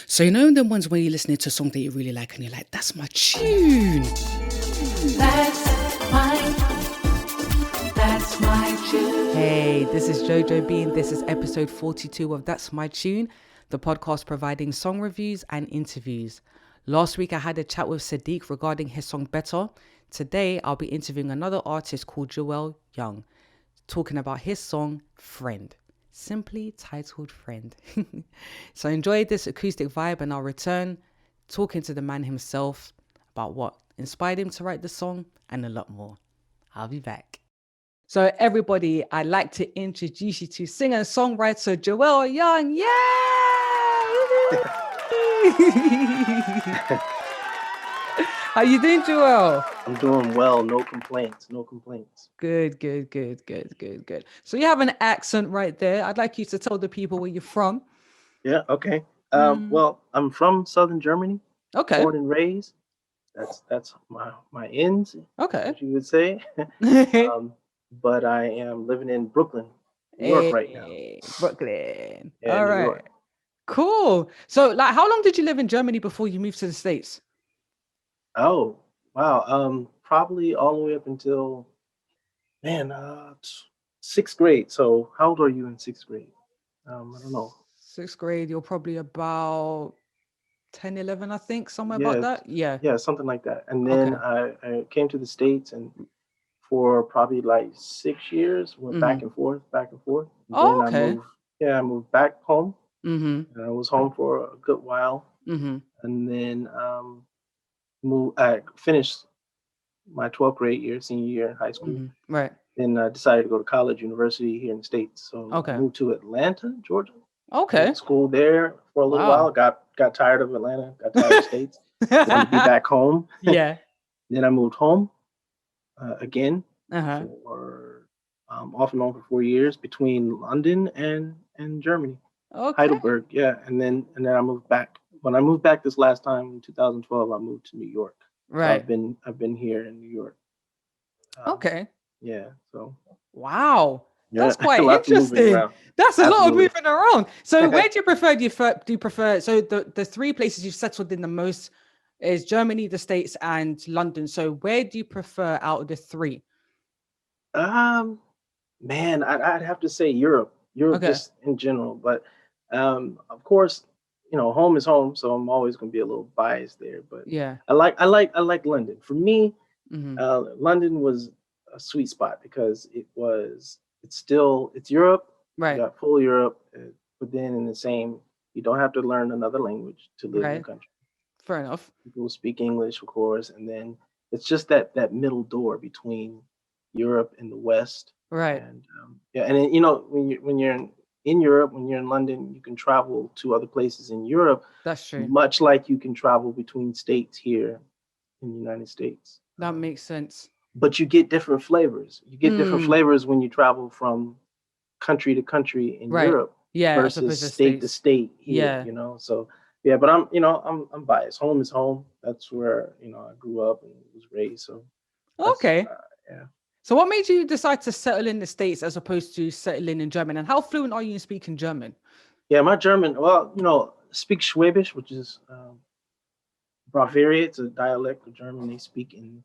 So you know the ones when you're listening to a song that you really like and you're like, that's my tune. That's my tune. Hey, this is Jojo B and this is episode 42 of That's My Tune, the podcast providing song reviews and interviews. Last week I had a chat with Sadiq regarding his song Better. Today I'll be interviewing another artist called Joel Young, talking about his song Friend, simply titled Friend. So enjoy this acoustic vibe and I'll return talking to the man himself about what inspired him to write the song and a lot more. I'll be back. So everybody, I'd like to introduce you to singer and songwriter Joel Young. Yay! How you doing, Joel? I'm doing well. No complaints. Good. So you have an accent right there. I'd like you to tell the people where you're from. Yeah. Okay. Well, I'm from Southern Germany. Okay. Born and raised. That's my ends. Okay. As you would say. But I am living in Brooklyn, New York right now. Brooklyn. Yeah, All New right. York. Cool. So, like, how long did you live in Germany before you moved to the States? Oh, wow. Probably all the way up until sixth grade. So how old are you in sixth grade? I don't know. Sixth grade, you're probably about 10, 11, I think, somewhere Yeah, about that. Yeah. yeah, something like that. And then Okay. I came to the States and for probably like 6 years, went back and forth. And Oh, then okay. I moved back home. Mm-hmm. And I was home for a good while. Mm-hmm. And then I finished my 12th grade year, senior year in high school. Mm-hmm. Right. Then I decided to go to college, university here in the States. So Okay. I moved to Atlanta, Georgia. Okay. Went to school there for a little Wow. while. Got tired of Atlanta, got tired of the States. Wanted to be back home. Yeah. Then I moved home again Uh-huh. for off and on for 4 years between London and Germany, Okay. Heidelberg. Yeah, and then I moved back. When I moved back this last time in 2012, I moved to New York. So Right. I've been here in New York. Okay. Yeah. So Wow. yeah, That's quite lots of moving interesting. around. That's a lot of Absolutely. moving around. So where do you prefer? Do you prefer so the three places you've settled in the most is Germany, the States, and London. So where do you prefer out of the three? Man, I'd have to say Europe Okay. just in general. But of course, home is home, so I'm always going to be a little biased there. But Yeah. I like London. For me, Mm-hmm. London was a sweet spot because it's Europe. Right. You got full Europe, but then in the same, you don't have to learn another language to live in the Right. country. Fair enough. People speak English, of course, and then it's just that middle door between Europe and the West. Right. And and then, when you're in Europe, when you're in London, you can travel to other places in Europe, That's true. much like you can travel between states here in the United States. That makes sense. But you get different flavors. You get different Mm. flavors when you travel from country to country in Right. Europe Yeah, as versus opposed to state to States. state here. Yeah. So yeah, but I'm biased. Home is home. That's where I grew up and was raised. So Okay. yeah. So what made you decide to settle in the States as opposed to settling in German? And how fluent are you in speaking German? Yeah, my German. Well, speak Schwäbisch, which is Bavaria. It's a dialect of German they speak in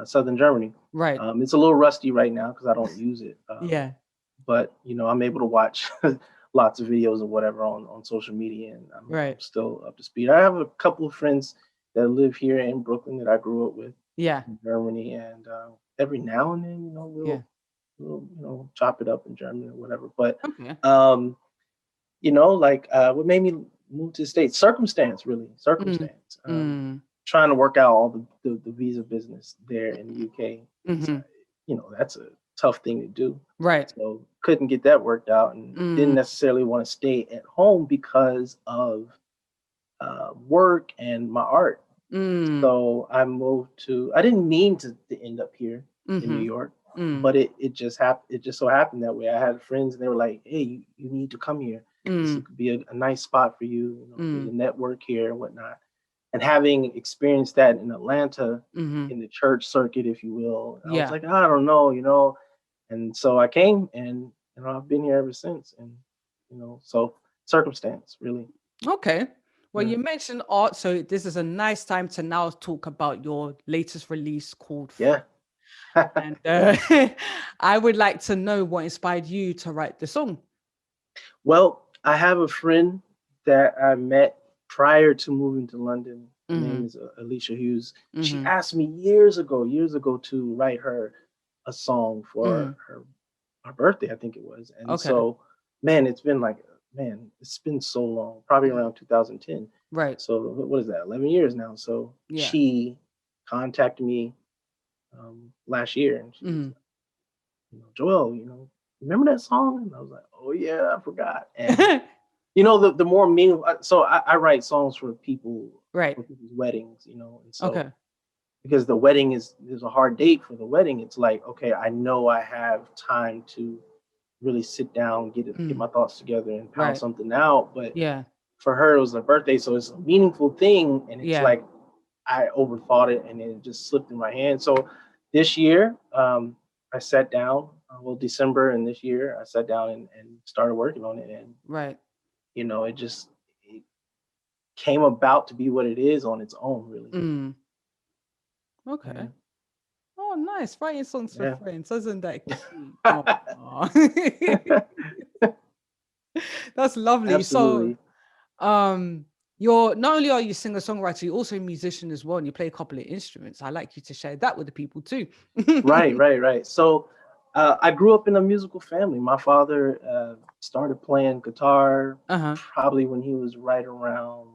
southern Germany. Right. It's a little rusty right now because I don't use it. Yeah. But I'm able to watch lots of videos or whatever on social media, and I'm still up to speed. I have a couple of friends that live here in Brooklyn that I grew up with. Yeah. In Germany, and every now and then, we'll chop it up in German or whatever. But Okay. what made me move to the States? Circumstance. Trying to work out all the visa business there in the UK. Mm-hmm. That's a tough thing to do. Right. So couldn't get that worked out, and didn't necessarily want to stay at home because of work and my art. So I moved I didn't mean to end up here in New York, but it just happened. It just so happened that way. I had friends and they were like, hey, you need to come here. This could be a nice spot for you, for your network here and whatnot. And having experienced that in Atlanta, in the church circuit, if you will, I was like, I don't know, and so I came, and I've been here ever since. And so circumstance, really. Okay. Well, you mentioned art, so this is a nice time to now talk about your latest release called Yeah. And I would like to know what inspired you to write the song. Well, I have a friend that I met prior to moving to London. Her name Mm-hmm. is Alicia Hughes. She Mm-hmm. asked me years ago, to write her a song Mm-hmm. for her birthday, I think it was. And Okay. so, man, it's been so long, probably around 2010. Right. So what is that? 11 years now. So Yeah. she contacted me last year, and she was Mm-hmm. like, Joel, remember that song? And I was like, oh yeah, I forgot. And the more meaningful. So I write songs for people Right. for people's weddings, and so Okay. because the wedding is a hard date for the wedding, it's like, okay, I know I have time to really sit down, get Mm. my thoughts together, and pound Right. something out. But Yeah. for her, it was her birthday, so it's a meaningful thing, and it's Yeah. like I overthought it, and it just slipped in my hand. So this year, I sat down. December and this year, I sat down and started working on it, and Right. it came about to be what it is on its own, really. Mm. Yeah, Okay. Oh, nice. Writing songs for yeah. friends. Isn't that cute? Aw. That's lovely. So, Absolutely. um, you're not only are you singer-songwriter, you're also a musician as well, and you play a couple of instruments. I'd like you to share that with the people too. Right, right, right. So I grew up in a musical family. My father started playing guitar Uh-huh. probably when he was right around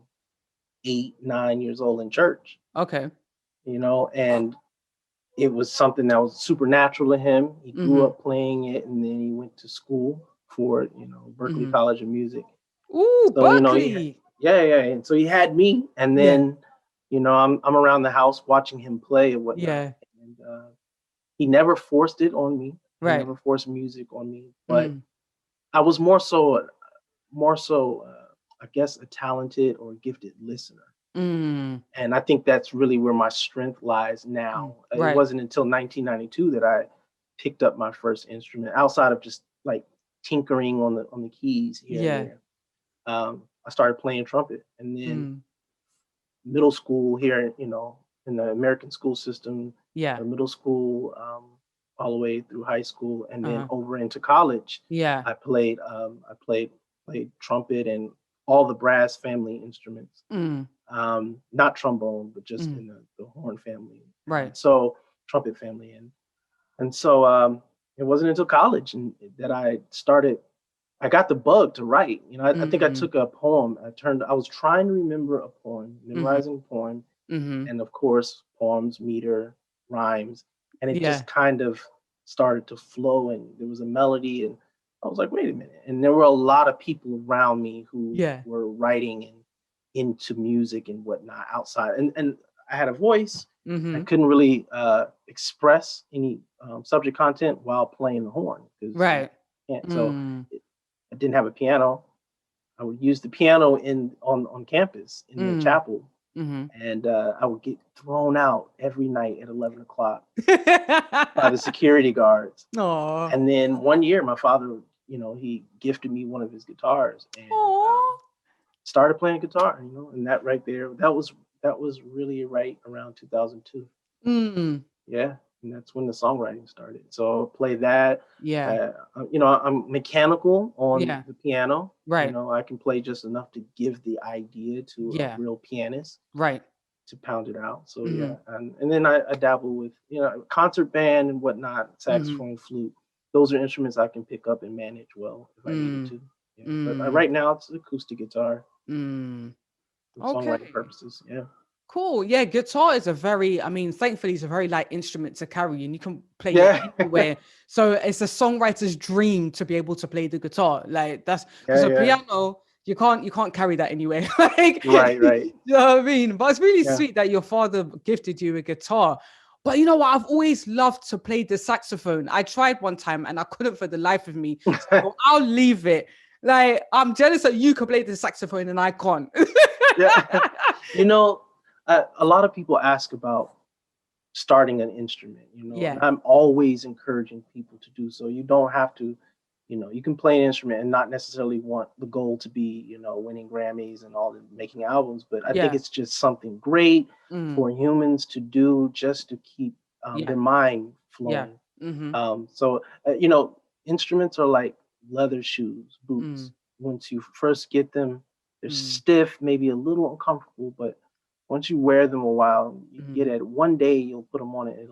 8, 9 years old in church, Okay. and it was something that was supernatural to him. He grew Mm-hmm. up playing it, and then he went to school for Berkeley Mm-hmm. College of Music. Ooh, So Berkeley. yeah, yeah, and so he had me, and Yeah. then I'm around the house watching him play and whatnot, Yeah. and he never forced it on me. He Right. never forced music on me, but Mm. I was more so, I guess, a talented or gifted listener. Mm. And I think that's really where my strength lies Mm. now. It Right. wasn't until 1992 that I picked up my first instrument outside of just like tinkering on the keys here and Yeah. there. I started playing trumpet, and then Mm. middle school here, in the American school system, Yeah. middle school, all the way through high school, and then Uh-huh. over into college, Yeah. I played trumpet and all the brass family instruments, Mm. not trombone, but just Mm. in the horn family, and Right. so trumpet family, and so it wasn't until college and that I got the bug to write. I think I Mm. took a poem. I was trying to remember a poem, Mm-hmm. memorizing a poem, Mm-hmm. and of course, poems, meter, rhymes, and it Yeah. just kind of started to flow, and there was a melody, and I was like, wait a minute. And there were a lot of people around me who Yeah. were writing and into music and whatnot outside, and I had a voice. I Mm-hmm. couldn't really express any subject content while playing the horn because Right. can't. So Mm. I didn't have a piano. I would use the piano on campus in the Mm. chapel, Mm-hmm. and I would get thrown out every night at 11 o'clock by the security guards. Aw. And then one year, my father, he gifted me one of his guitars and Aw. started playing guitar. And that right there, that was really right around 2002. Mm. Yeah, and that's when the songwriting started. So play that. Yeah. I'm mechanical on Yeah. the piano. Right. I can play just enough to give the idea to a Yeah. real pianist Right. to pound it out. So Mm-hmm. yeah, and then I dabble with concert band and whatnot, Mm-hmm. saxophone, flute. Those are instruments I can pick up and manage well if I needed Mm. to. Yeah, but Mm. right now it's acoustic guitar Mm. for songwriting Okay. purposes. Yeah. Cool. Yeah, guitar is thankfully it's a very light instrument to carry and you can play it Yeah. anywhere. So it's a songwriter's dream to be able to play the guitar. Like that's because Yeah. a Yeah. piano, you can't carry that anywhere. Like, Right. Right. you know what I mean? But it's really Yeah. sweet that your father gifted you a guitar. But you know what? I've always loved to play the saxophone. I tried one time and I couldn't for the life of me. So I'll leave it. Like, I'm jealous that you can play the saxophone and I can't. Yeah. you know, a lot of people ask about starting an instrument, and Yeah. I'm always encouraging people to do so. You don't have to you can play an instrument and not necessarily want the goal to be, winning Grammys and all the making albums, but I think Yeah. it's just something great for humans to do just to keep Yeah. their mind Yeah. flowing. Mm-hmm. So instruments are like leather shoes, boots. Once you first get them, they're stiff, maybe a little uncomfortable, but once you wear them a while, you get at it. One day you'll put them on it,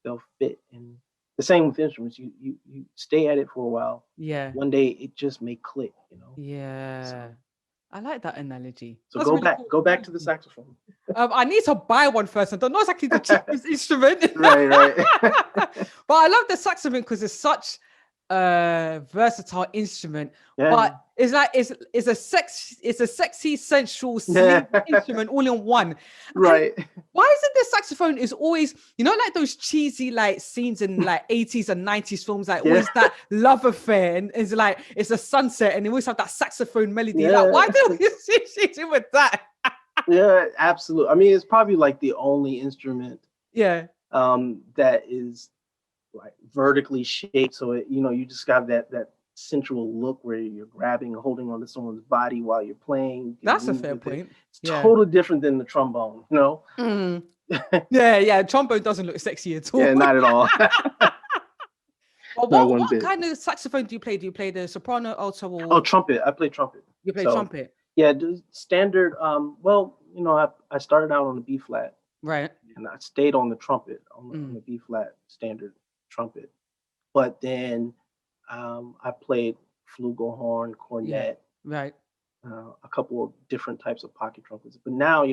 they'll fit. And the same with instruments. You stay at it for a while. Yeah. One day it just may click. Yeah. I like that analogy. So That's go really back, cool. go back to the saxophone. I need to buy one first. I don't know exactly the cheapest instrument. Right. But I love the saxophone because it's such a versatile instrument. Yeah. But it's like it's a sexy, sensual, sleek instrument all in one. Right. And why is it the saxophone is always, like those cheesy like scenes in like 80s and 90s films, like always that love affair, and it's like it's a sunset and they always have that saxophone melody. Yeah. Like, why do we see with that? Yeah, absolutely. I mean, it's probably like the only instrument that is like vertically shaped, so you just got that sensual look where you're grabbing and holding onto someone's body while you're playing. That's a fair point. It's totally different than the trombone, Yeah, trombone doesn't look sexy at all. Yeah, not at all. Well, what kind of saxophone do you play? Do you play the soprano, alto, or... Oh, trumpet. I play trumpet. You play trumpet? Yeah, standard. I started out on the B flat. Right. And I stayed on the trumpet, on the B flat standard trumpet. But then I played flugelhorn, cornet, right, a couple of different types of pocket trumpets. But now,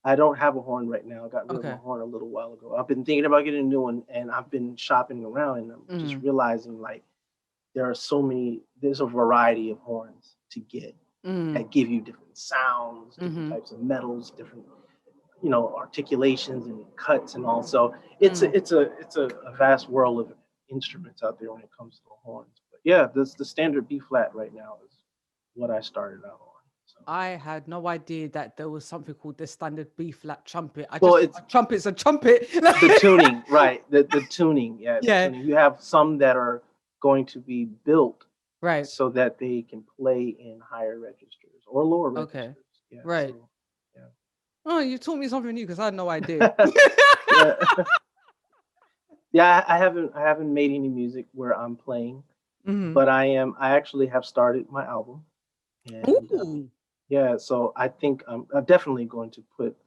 I don't have a horn right now. I got rid of my horn a little while ago. I've been thinking about getting a new one, and I've been shopping around, and I'm just realizing like there's a variety of horns to get that give you different sounds, different types of metals, different articulations and cuts and all. So it's a vast world of instruments out there when it comes to the horns. But yeah, the standard B flat right now is what I started out on. So. I had no idea that there was something called the standard B flat trumpet. Trumpet's a trumpet. The tuning, right? The tuning, yeah. Tuning. You have some that are going to be built, right, so that they can play in higher registers or lower registers. Okay. Yeah, right. So, yeah. Oh, you taught me something new because I had no idea. Yeah, I haven't made any music where I'm playing, but I actually have started my album. And, so I think I'm definitely going to put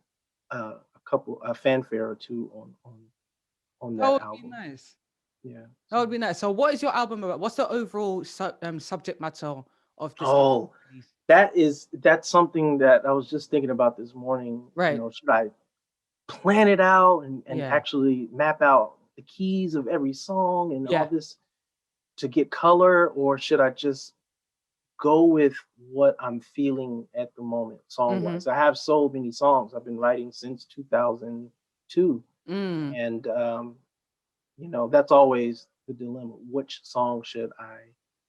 a fanfare or two on that album. Be nice. Yeah, that would be nice. So, what is your album about? What's the overall subject matter of this? Oh, that's something that I was just thinking about this morning. Right. Should I plan it out and actually map out the keys of every song and all this to get color, or should I just go with what I'm feeling at the moment song-wise? I have so many songs I've been writing since 2002, and that's always the dilemma. Which song should I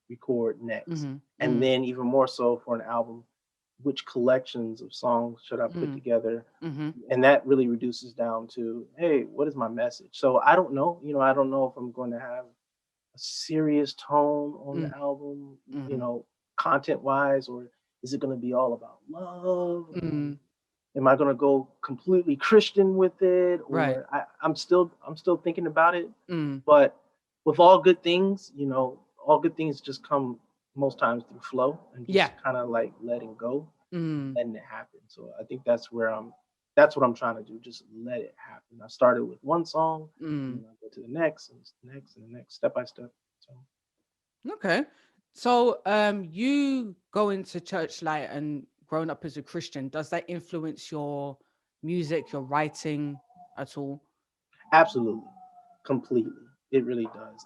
record next? And then even more so for an album, which collections of songs should I put together? And that really reduces down to, hey, what is my message? So I don't know. I don't know if I'm going to have a serious tone on the album, content-wise, or is it going to be all about love? Am I going to go completely Christian with it? Or I'm still thinking about it. But with all good things, all good things just come most times through flow and just kind of like letting go, letting it happen. So I think that's what I'm trying to do. Just let it happen. I started with one song, and I go to the next and the next and the next, step by step. So. Okay. So you going to church like and growing up as a Christian, does that influence your music, your writing at all? Absolutely. Completely. It really does.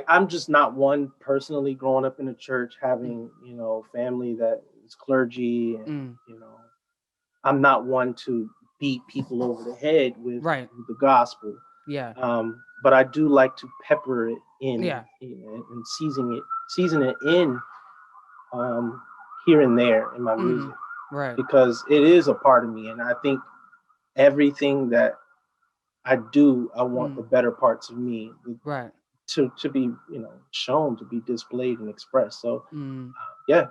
I'm just not one personally growing up in a church, having, family that is clergy and, I'm not one to beat people over the head with the gospel. Yeah. But I do like to pepper it in and season it in here and there in my music. Right. Because it is a part of me. And I think everything that I do, I want the better parts of me, to be, shown, to be displayed and expressed. So Mm. yeah,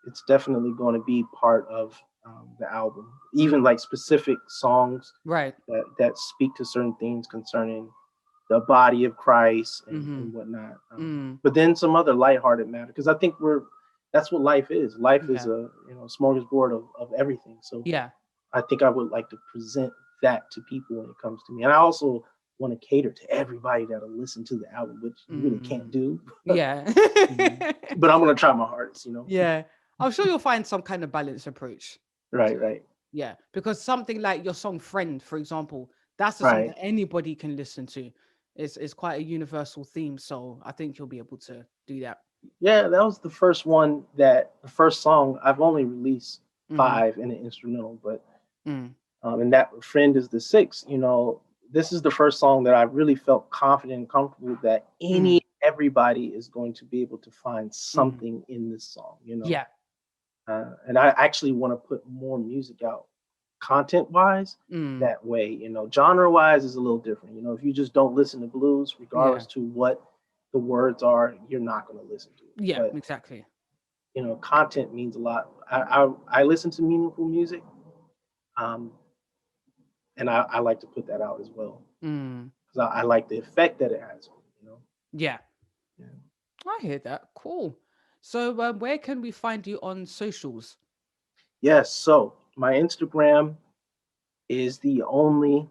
it's definitely going to be part of the album. Even like specific songs Right. that speak to certain things concerning the body of Christ and whatnot. But then some other lighthearted matter, because I think that's what life is. Life is Yeah. a smorgasbord of everything. So Yeah. I think I would like to present that to people when it comes to me. And I also want to cater to everybody that'll listen to the album, which you really can't do. Yeah. But I'm gonna try my hardest, Yeah. I'm sure you'll find some kind of balanced approach. Right. Yeah. Because something like your song Friend, for example, that's a song Right. that anybody can listen to. It's quite a universal theme. So I think you'll be able to do that. Yeah, that was the first song. I've only released 5 in an instrumental, but and that Friend is the 6th. This is the first song that I really felt confident and comfortable that everybody is going to be able to find something in this song. Yeah. And I actually want to put more music out, content wise. That way, genre wise is a little different. If you just don't listen to blues, regardless to what the words are, you're not going to listen to it. Yeah, But, exactly. content means a lot. I listen to meaningful music, and I like to put that out as well, because I like the effect that it has. Yeah. Yeah. I hear that. Cool. So where can we find you on socials? Yes. So my Instagram is the only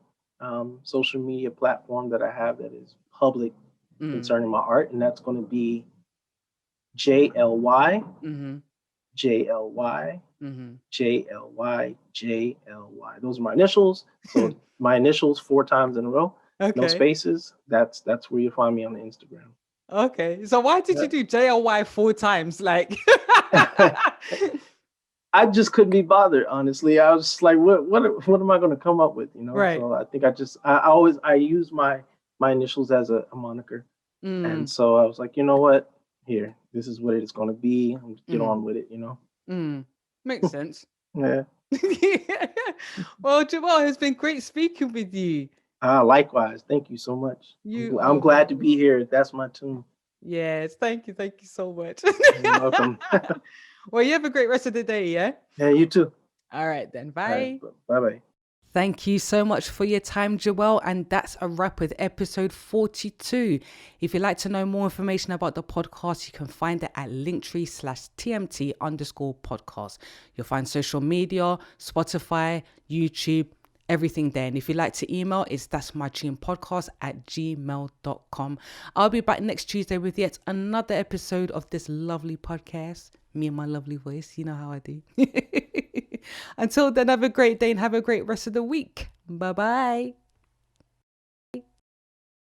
social media platform that I have that is public concerning my art, and that's going to be JLY, JLY, JLY, JLY. Those are my initials. So my initials 4 times in a row, no spaces. That's where you find me on the Instagram. Okay. So why did you do JLY 4 times? Like I just couldn't be bothered, honestly. I was just like, what am I going to come up with, Right. So I think I use my initials as a moniker. And so I was like, you know what? Here, this is what it's going to be. I'm get on with it, Makes sense. Yeah. Well, Jamal, it's been great speaking with you. Likewise. Thank you so much. I'm glad to be here. That's my tune. Yes, thank you so much. You're welcome. Well, you have a great rest of the day, yeah? Yeah, you too. All right, then. Bye. Right, bye-bye. Thank you so much for your time, Joelle. And that's a wrap with episode 42. If you'd like to know more information about the podcast, you can find it at linktree/TMT_podcast. You'll find social media, Spotify, YouTube, everything there. And if you'd like to email, it's that'smytunepodcast@gmail.com. I'll be back next Tuesday with yet another episode of this lovely podcast. Me and my lovely voice, you know how I do. Until then, have a great day and have a great rest of the week. Bye-bye.